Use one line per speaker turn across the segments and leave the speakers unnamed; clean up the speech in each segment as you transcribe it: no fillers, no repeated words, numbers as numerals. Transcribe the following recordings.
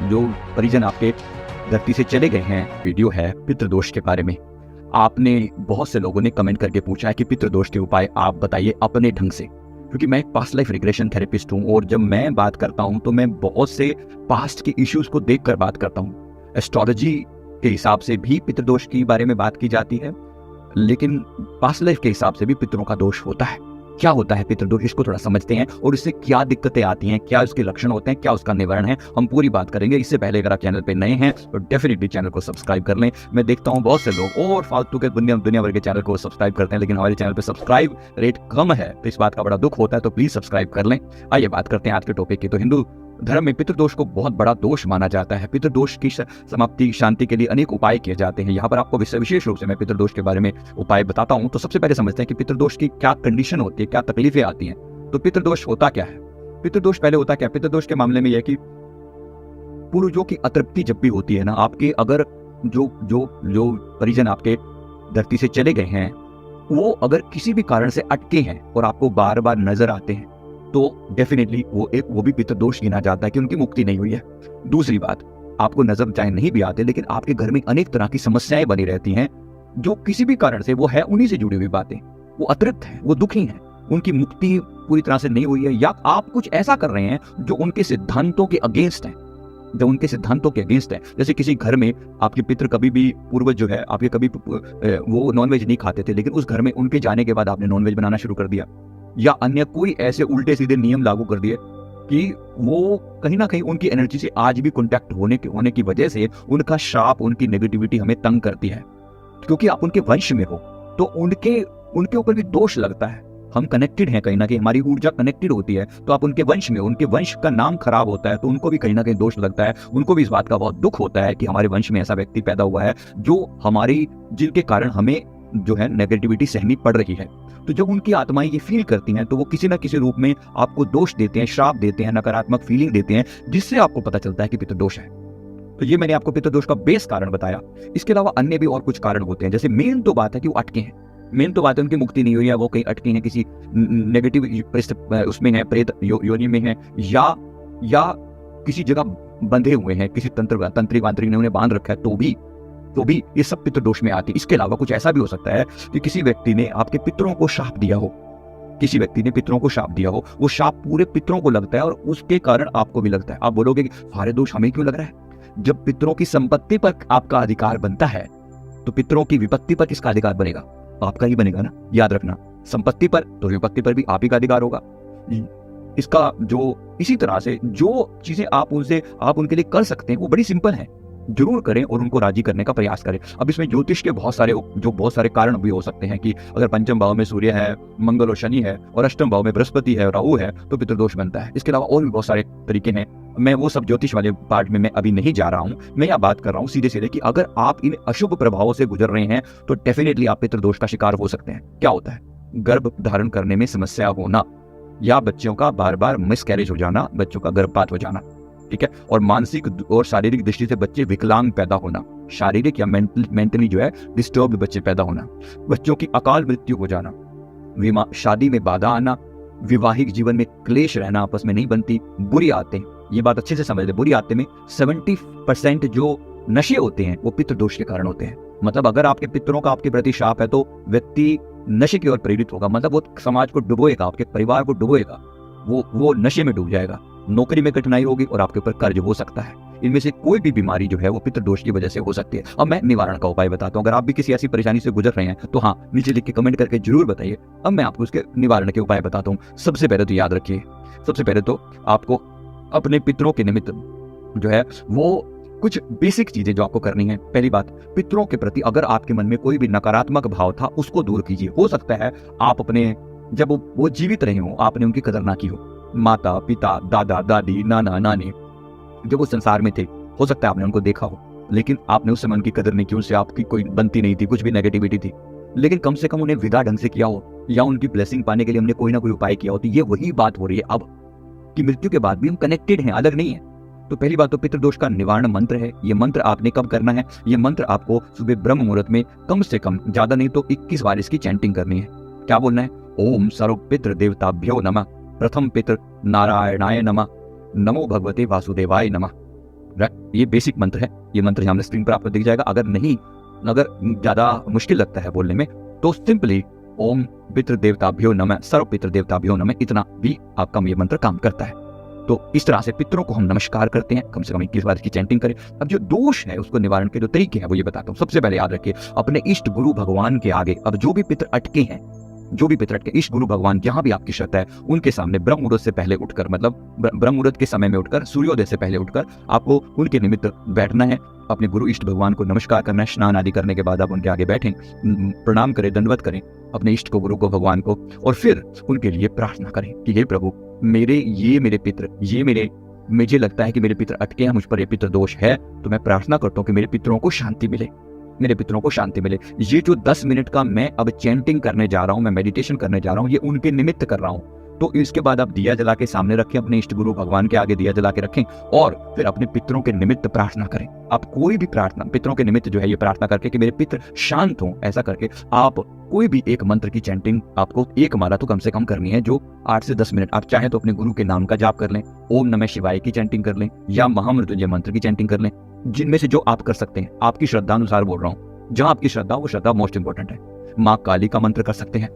जो परिजन आपके धरती से चले गए हैं, वीडियो है पितृदोष के बारे में। आपने बहुत से लोगों ने कमेंट करके पूछा है कि पितृदोष के उपाय आप बताइए अपने ढंग से, क्योंकि मैं एक पास्ट लाइफ रिग्रेशन थेरेपिस्ट हूँ और जब मैं बात करता हूँ तो मैं बहुत से पास्ट के इश्यूज को देखकर बात करता हूँ। एस्ट्रोलॉजी के हिसाब से भी पितृदोष के बारे में बात की जाती है, लेकिन पास्ट लाइफ के हिसाब से भी पितरों का दोष होता है। क्या होता है पितृदोष, इसको थोड़ा समझते हैं और इससे क्या दिक्कतें आती हैं, क्या उसके लक्षण होते हैं, क्या उसका निवारण है, हम पूरी बात करेंगे। इससे पहले अगर आप चैनल पे नए हैं तो डेफिनेटली चैनल को सब्सक्राइब कर लें। मैं देखता हूँ बहुत से लोग और फालतू के दुनिया भर के चैनल को सब्सक्राइब करते हैं, लेकिन हमारे चैनल पे सब्सक्राइब रेट कम है, तो इस बात का बड़ा दुख होता है, तो प्लीज सब्सक्राइब कर लें। आइए बात करते हैं आज के टॉपिक की। तो हिंदू धर्म में पितृदोष को बहुत बड़ा दोष माना जाता है। पितृदोष की समाप्ति शांति के लिए अनेक उपाय किए जाते हैं। यहाँ पर आपको विशेष रूप से मैं पितृदोष के बारे में उपाय बताता हूँ। तो सबसे पहले समझते हैं कि पितृदोष की क्या कंडीशन होती है, क्या तकलीफें आती हैं। तो पितृदोष होता क्या है? पितृदोष पहले होता क्या? पितृदोष के मामले में यह कि पूर्वजों की अतृप्ति जब भी होती है ना, आपके अगर जो परिजन आपके धरती से चले गए हैं वो अगर किसी भी कारण से अटके हैं और आपको बार बार नजर आते हैं, तो डेफिनेटली वो भी पितृदोष गिना जाता है कि उनकी मुक्ति नहीं हुई है। दूसरी बात, आपको नजर चाहे नहीं भी आते, लेकिन आपके घर में अनेक तरह की समस्याएं बनी रहती हैं जो किसी भी कारण से वो है उन्हीं से जुड़ी हुई बातें, वो अतृप्त है, वो दुखी हैं, उनकी मुक्ति पूरी तरह से नहीं हुई है, या आप कुछ ऐसा कर रहे हैं जो उनके सिद्धांतों के अगेंस्ट है, जो उनके सिद्धांतों के अगेंस्ट है। जैसे किसी घर में आपके पितृ कभी भी, पूर्वज जो है आपके, कभी वो नॉनवेज नहीं खाते थे, लेकिन उस घर में उनके जाने के बाद आपने नॉनवेज बनाना शुरू कर दिया, या अन्य कोई ऐसे उल्टे सीधे नियम लागू कर दिए कि वो कहीं ना कहीं उनकी एनर्जी से आज भी कॉन्टैक्ट होने की वजह से उनका श्राप, उनकी नेगेटिविटी हमें तंग करती है, क्योंकि आप उनके वंश में हो तो उनके ऊपर भी दोष लगता है। हम कनेक्टेड हैं, कहीं ना कहीं हमारी ऊर्जा कनेक्टेड होती है, तो आप उनके वंश में, उनके वंश का नाम खराब होता है तो उनको भी कहीं ना कहीं दोष लगता है। उनको भी इस बात का बहुत दुख होता है कि हमारे वंश में ऐसा व्यक्ति पैदा हुआ है जिनके कारण हमें जो है नेगेटिविटी सहनी पड़ रही है। तो जब उनकी आत्माएं ये फील करती हैं तो वो किसी ना किसी रूप में आपको दोष देते हैं, श्राप देते हैं, नकारात्मक फीलिंग देते हैं, जिससे आपको पता चलता है कि पितृदोष है। तो ये मैंने आपको पितृदोष का बेस कारण बताया। इसके अलावा अन्य भी और कुछ कारण होते हैं। जैसे मेन तो बात है कि वो अटके हैं, मेन तो बात है उनकी मुक्ति नहीं हुई है, वो कहीं अटके हैं, किसी नेगेटिव उसमें है, प्रेत योनि में है, या किसी जगह बंधे हुए हैं, किसी तंत्रिक वांत्रिक ने उन्हें बांध रखा है, तो भी ये सब पितृदोष में आती है। इसके अलावा कुछ ऐसा भी हो सकता है कि किसी व्यक्ति ने आपके पितरों को शाप दिया हो, वो शाप पूरे पितरों को लगता है और उसके कारण आपको भी लगता है। आप बोलोगे कि सारे दोष हमें क्यों लग रहा है? जब पितरों की संपत्ति पर आपका अधिकार बनता है तो पितरों की विपत्ति पर किसका अधिकार बनेगा? आपका ही बनेगा ना, याद रखना। संपत्ति पर तो विपत्ति पर भी आप ही का अधिकार होगा। इसका इसी तरह से जो चीजें आप उनके लिए कर सकते हैं वो बड़ी सिंपल है, जरूर करें और उनको राजी करने का प्रयास करें। अब इसमें ज्योतिष के बहुत सारे कारण भी हो सकते हैं कि अगर पंचम भाव में सूर्य है, मंगल और शनि है, और अष्टम भाव में बृहस्पति है और राहु है, तो पितृदोष बनता है। इसके अलावा और भी बहुत सारे तरीके हैं। मैं वो सब ज्योतिष वाले पार्ट में मैं अभी नहीं जा रहा हूँ। मैं यह बात कर रहा हूँ सीधे कि अगर आप इन अशुभ प्रभावों से गुजर रहे हैं तो डेफिनेटली आप पितृदोष का शिकार हो सकते हैं। क्या होता है? गर्भ धारण करने में समस्या होना, या बच्चों का बार बार मिसकैरेज हो जाना, बच्चों का गर्भपात हो जाना, ठीक है, और मानसिक और शारीरिक दृष्टि से बच्चे विकलांग पैदा होना, शारीरिक या मेंटली जो है डिस्टर्ब्ड बच्चे पैदा होना, बच्चों की अकाल मृत्यु हो जाना, शादी में बाधा आना, विवाहिक जीवन में क्लेश रहना, आपस में नहीं बनती, बुरी आदतें। ये बात अच्छे से समझ ले, बुरी आदतें में 70% जो नशे होते हैं वो पितृदोष के कारण होते हैं। मतलब अगर आपके पितरों का आपके प्रति शाप है तो व्यक्ति नशे की ओर प्रेरित होगा, मतलब वो समाज को डुबोएगा, आपके परिवार को डुबोएगा, वो नशे में डूब जाएगा, नौकरी में कठिनाई होगी और आपके ऊपर कर्ज हो सकता है। इनमें से कोई भी बीमारी जो है वो पितृदोष की वजह से हो सकती है। अब मैं निवारण का उपाय बताता हूँ। अगर आप भी किसी ऐसी परेशानी से गुजर रहे हैं तो हाँ, नीचे लिख के कमेंट करके जरूर बताइए। अब मैं आपको उसके निवारण के उपाय बताता हूँ। सबसे पहले तो याद रखिए, सबसे पहले तो आपको अपने पितरों के निमित्त जो है वो कुछ बेसिक चीजें जो आपको करनी है। पहली बात, पितरों के प्रति अगर आपके मन में कोई भी नकारात्मक भाव था उसको दूर कीजिए। हो सकता है आप जब वो जीवित रहे हो आपने उनकी कदर ना की हो। माता पिता, दादा दादी, नाना नानी जब वो संसार में थे, हो सकता है आपने उनको देखा हो, लेकिन आपने उस समय उनकी कदर नहीं की, उनसे आपकी कोई बनती नहीं थी, कुछ भी नेगेटिविटी थी, लेकिन कम से कम उन्हें विदा ढंग से किया हो, या उनकी ब्लेसिंग पाने के लिए हमने कोई ना कोई उपाय किया हो। तो ये वही बात हो रही है अब कि मृत्यु के बाद भी हम कनेक्टेड हैं, अलग नहीं है। तो पहली बात तो पितृदोष का निवारण मंत्र है। ये मंत्र आपने कब करना है? ये मंत्र आपको सुबह ब्रह्म मुहूर्त में कम से कम, ज्यादा नहीं तो 21 बार इसकी चैंटिंग करनी है। क्या बोलना है? ओम सर्व पितृ देवताभ्यो नमः, प्रथम पितृ नारायणाय नमः, नमो भगवते वासुदेवाय नमः। ये बेसिक मंत्र है, ये मंत्र यहाँ स्क्रीन पर आपको दिख जाएगा। अगर ज्यादा मुश्किल लगता है बोलने में तो सिंपली ओम पितृदेवताभ्यो नमः, सर्व पितृदेवताभ्यो नमः, इतना भी आपका ये मंत्र काम करता है। तो इस तरह से पितरों को हम नमस्कार करते हैं, कम से कम 21 बार इसकी चैंटिंग करें। अब जो दोष है उसको निवारण के जो तरीके हैं वो ये बताता हूँ। सबसे पहले याद रखिए, अपने इष्ट गुरु भगवान के आगे अब जो भी पितर अटके हैं, जो भी पितर अटके, इष्ट गुरु भगवान जहां भी आपकी श्रद्धा है उनके सामने ब्रह्म मुहूर्त से पहले उठकर, मतलब ब्रह्म मुहूर्त के समय में उठकर, सूर्योदय से पहले उठकर आपको उनके निमित्त बैठना है, अपने गुरु इष्ट भगवान को नमस्कार करना है। स्नान आदि करने के बाद आप उनके आगे बैठें, प्रणाम करें, दंडवत करें अपने इष्ट को, गुरु को, भगवान को, और फिर उनके लिए प्रार्थना करें कि हे प्रभु, मेरे पितर, मुझे लगता है कि मेरे पितर अटके हैं, मुझ पर ये पितर दोष है, तो मैं प्रार्थना करता हूँ कि मेरे पितरों को शांति मिले, मेरे पितरों को शांति मिले। ये जो 10 मिनट का मैं अब चैंटिंग करने जा रहा हूँ, मैं मेडिटेशन करने जा रहा हूँ, ये उनके निमित्त कर रहा हूँ। तो इसके बाद आप दिया जला के सामने रखें, अपने इष्ट गुरु भगवान के आगे दिया जला के रखें और फिर अपने पितरों के निमित्त प्रार्थना करें। आप कोई भी प्रार्थना पितरों के निमित्त जो है ये प्रार्थना करके कि मेरे पितर शांत हों, ऐसा करके आप कोई भी एक मंत्र की चैंटिंग आपको एक माला तो कम से कम करनी है, जो 8 से 10 मिनट। आप चाहें तो अपने गुरु के नाम का जाप कर लें, ओम नमः शिवाय की चैंटिंग कर लें, या महामृत्युंजय मंत्र की चैंटिंग कर लें, जिनमें से जो आप कर सकते हैं। आपकी श्रद्धा अनुसार बोल रहा हूँ, जहां आपकी श्रद्धा, वो श्रद्धा मोस्ट इंपॉर्टेंट है। माँ काली का मंत्र कर सकते हैं,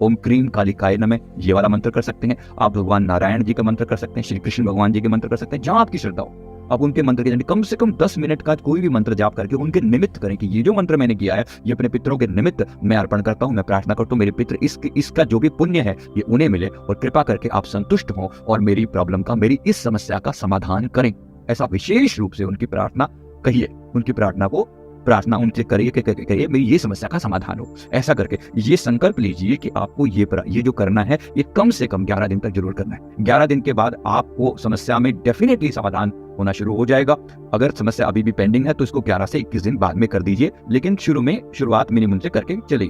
ओम क्रीम कालिकाय नमः, ये वाला मंत्र कर सकते हैं। आप भगवान नारायण जी का मंत्र कर सकते हैं, श्री कृष्ण भगवान जी के मंत्र कर सकते हैं, जहां आपकी श्रद्धा हो। आप उनके मंत्र की कम से कम 10 मिनट का कोई भी मंत्र जाप करके उनके निमित्त करें कि ये जो मंत्र मैंने किया है ये अपने पितरों के निमित्त मैं अर्पण करता हूँ, मैं प्रार्थना करता हूँ, मेरे पितर इसका जो भी पुण्य है ये उन्हें मिले, और कृपा करके आप संतुष्ट हो और मेरी प्रॉब्लम का, मेरी इस समस्या का समाधान करें। ऐसा विशेष रूप से उनकी प्रार्थना कहिए, उनकी प्रार्थना उनसे करिए कि मेरी ये समस्या का समाधान हो। ऐसा करके ये संकल्प लीजिए कि आपको ये जो करना है ये कम से कम 11 दिन तक जरूर करना है। 11 दिन के बाद आपको समस्या में डेफिनेटली समाधान होना शुरू हो जाएगा। अगर समस्या अभी भी पेंडिंग है तो इसको 11 से 21 दिन बाद में कर दीजिए, लेकिन शुरुआत मिनिमम से करके चलिए।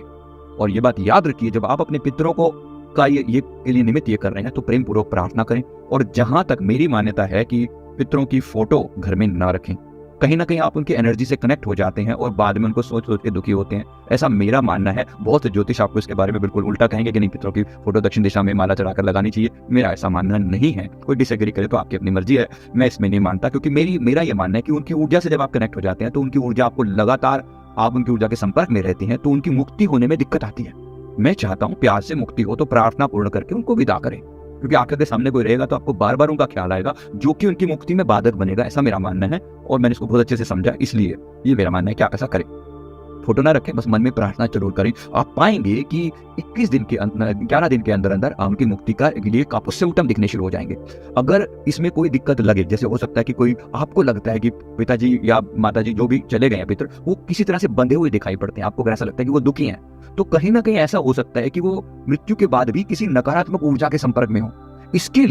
और ये बात याद रखिए, जब आप अपने पितरों को का ये के लिए निमित्त ये कर रहे हैं तो प्रेम पूर्वक प्रार्थना करें। और जहां तक मेरी मान्यता है कि पितरों की फोटो घर में ना रखें, कहीं ना कहीं आप उनकी एनर्जी से कनेक्ट हो जाते हैं और बाद में उनको सोच के दुखी होते हैं, ऐसा मेरा मानना है। बहुत से ज्योतिष आपको इसके बारे में बिल्कुल उल्टा कहेंगे कि नहीं, पितरों की फोटो दक्षिण दिशा में माला चढ़ाकर लगानी चाहिए। मेरा ऐसा मानना नहीं है, कोई डिसएग्री करे तो आपकी अपनी मर्जी है, मैं इसमें नहीं मानता। क्योंकि मेरा ये मानना है कि उनकी ऊर्जा से जब आप कनेक्ट हो जाते हैं तो उनकी ऊर्जा आपको लगातार, आप उनकी ऊर्जा के संपर्क में रहती हैं तो उनकी मुक्ति होने में दिक्कत आती है। मैं चाहता हूँ प्यार से मुक्ति हो, तो प्रार्थना पूर्ण करके उनको विदा करें, क्योंकि आंखों के सामने कोई रहेगा तो आपको बार बार उनका ख्याल आएगा, जो कि उनकी मुक्ति में बाधक बनेगा। ऐसा मेरा मानना है और मैंने इसको बहुत अच्छे से समझा, इसलिए ये मेरा मानना है कि आप ऐसा करें। फोटो ना रखें, बस मन में प्रार्थना जरूर करें। आप पाएंगे कि 11 दिन के अंदर अंदर उनकी मुक्ति का लिए आपको सिम्टम दिखने शुरू हो जाएंगे। अगर इसमें कोई दिक्कत लगे, जैसे हो सकता है कि कोई आपको लगता है कि पिताजी या माताजी जो भी चले गए हैं पितर, वो किसी तरह से बंधे हुए दिखाई पड़ते हैं, आपको ऐसा लगता है कि वो दुखी हैं, तो कहीं ना कहीं ऐसा हो सकता है कि वो मृत्यु के बाद भी किसी नकारात्मक ऊर्जा के संपर्क में हो। इसके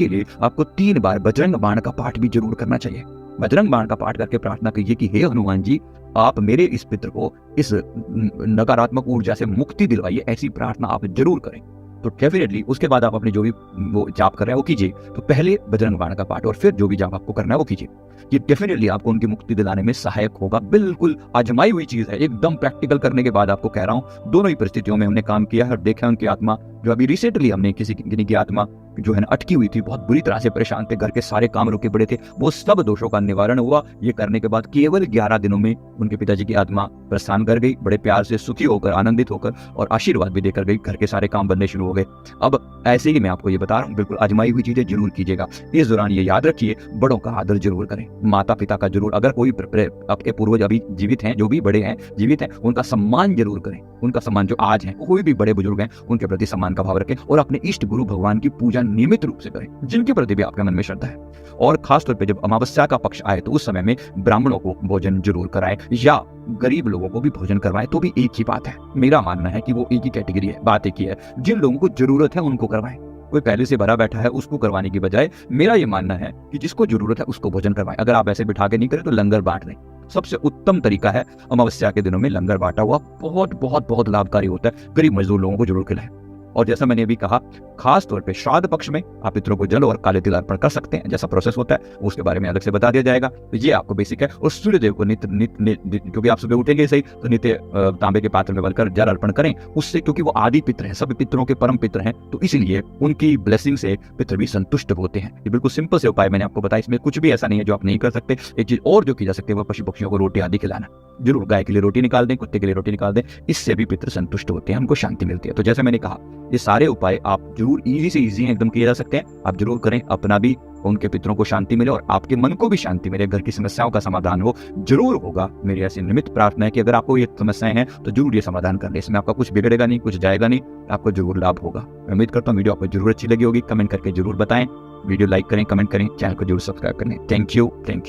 लिए आपको 3 बार बजरंग बाण का पाठ भी जरूर करना चाहिए। बजरंग बाण का पाठ करके प्रार्थना कीजिए कि हे हनुमान जी, आप मेरे इस पितर को इस नकारात्मक ऊर्जा से मुक्ति दिलवाइए। ऐसी प्रार्थना आप जरूर करें। तो डेफिनेटली उसके बाद आप अपने जो भी वो जाप कर रहे हैं वो कीजिए। तो पहले बजरंग बाण का पाठ और फिर जो भी जाप आपको करना है वो कीजिए। ये डेफिनेटली आपको उनकी मुक्ति दिलाने में सहायक होगा। बिल्कुल आजमाई हुई चीज है, एकदम प्रैक्टिकल करने के बाद आपको कह रहा हूँ। दोनों ही परिस्थितियों में हमने काम किया है और देखा उनकी आत्मा, जो अभी रिसेंटली हमने किसी की आत्मा जो है ना अटकी हुई थी, बहुत बुरी तरह से परेशान थे, घर के सारे काम रुके पड़े थे, वो सब दोषों का निवारण हुआ। ये करने के बाद केवल 11 दिनों में उनके पिताजी की आत्मा प्रस्थान कर गई, बड़े प्यार से सुखी होकर, आनंदित होकर, और आशीर्वाद भी देकर गई। घर के सारे काम बनने शुरू हो गए। अब ऐसे ही मैं आपको ये बता रहा हूँ, बिल्कुल आजमाई हुई चीजें जरूर कीजिएगा। इस दौरान ये याद रखिए, बड़ों का आदर जरूर करें, माता पिता का जरूर, अगर कोई आपके पूर्वज अभी जीवित हैं, जो भी बड़े हैं जीवित हैं, उनका सम्मान जरूर करें। उनका सम्मान, जो आज हैं, कोई भी बड़े बुजुर्ग हैं, उनके प्रति सम्मान का भाव रखें और अपने इष्ट गुरु भगवान की पूजा नियमित रूप से करें, जिनके प्रति भी आपके मन में श्रद्धा है। और खासतौर पे जब अमावस्या का पक्ष आए तो उस समय में ब्राह्मणों को भोजन जरूर कराएं, या गरीब लोगों को भी भोजन करवाएं, तो भी एक ही बात है। मेरा मानना है कि वो एक ही कैटेगरी है, बात एक ही है। जिन लोगों को जरूरत है उनको करवाएं। कोई पहले से भरा बैठा है उसको करवाने की बजाय मेरा ये मानना है कि जिसको जरूरत है उसको भोजन करवाएं। अगर आप ऐसे बिठा के नहीं करें तो लंगर बांट दें। सबसे उत्तम तरीका है अमावस्या के दिनों में लंगर बांटा हुआ, बहुत बहुत बहुत लाभकारी होता है। गरीब मजदूर लोगों को जरूर खिलाएं। और जैसा मैंने अभी कहा, खास तौर पे श्राद्ध पक्ष में आप पितरों को जल और काले तिल अर्पण कर सकते हैं। जैसा प्रोसेस होता है उसके बारे में अलग से बता दिया जाएगा। तो ये आपको बेसिक है। और सूर्य देव को क्योंकि आप सुबह उठेंगे सही, तो नित्य तांबे के पात्र में भरकर जल अर्पण करें उससे, क्योंकि वो आदि पितर हैं, सभी पितरों के परम पितर हैं, तो इसलिए उनकी ब्लेसिंग से पितर भी संतुष्ट होते हैं। ये बिल्कुल सिंपल से उपाय मैंने आपको बताया, इसमें कुछ भी ऐसा नहीं है जो आप नहीं कर सकते। एक चीज और जो की जा सकती है वो पशु पक्षियों को रोटी आदि खिलाना। जरूर गाय के लिए रोटी निकाल दें, कुत्ते के लिए रोटी निकाल दें, इससे भी पितर संतुष्ट होते हैं, उनको शांति मिलती है। तो जैसे मैंने कहा, ये सारे उपाय आप जरूर इजी से इजी एकदम किए जा सकते हैं। आप जरूर करें, अपना भी, उनके पितरों को शांति मिले और आपके मन को भी शांति मिले, घर की समस्याओं का समाधान हो, जरूर होगा। मेरी ऐसी निमित्त प्रार्थना है कि अगर आपको ये समस्याएं हैं तो जरूर ये समाधान कर ले। इसमें आपका कुछ बिगड़ेगा नहीं, कुछ जाएगा नहीं, आपको जरूर लाभ होगा। मैं उम्मीद करता हूँ वीडियो आपको जरूर अच्छी लगी होगी। कमेंट करके जरूर बताएं, वीडियो लाइक करें, कमेंट करें, चैनल को जरूर सब्सक्राइब करें। Thank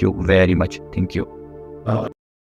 you very much, thank you.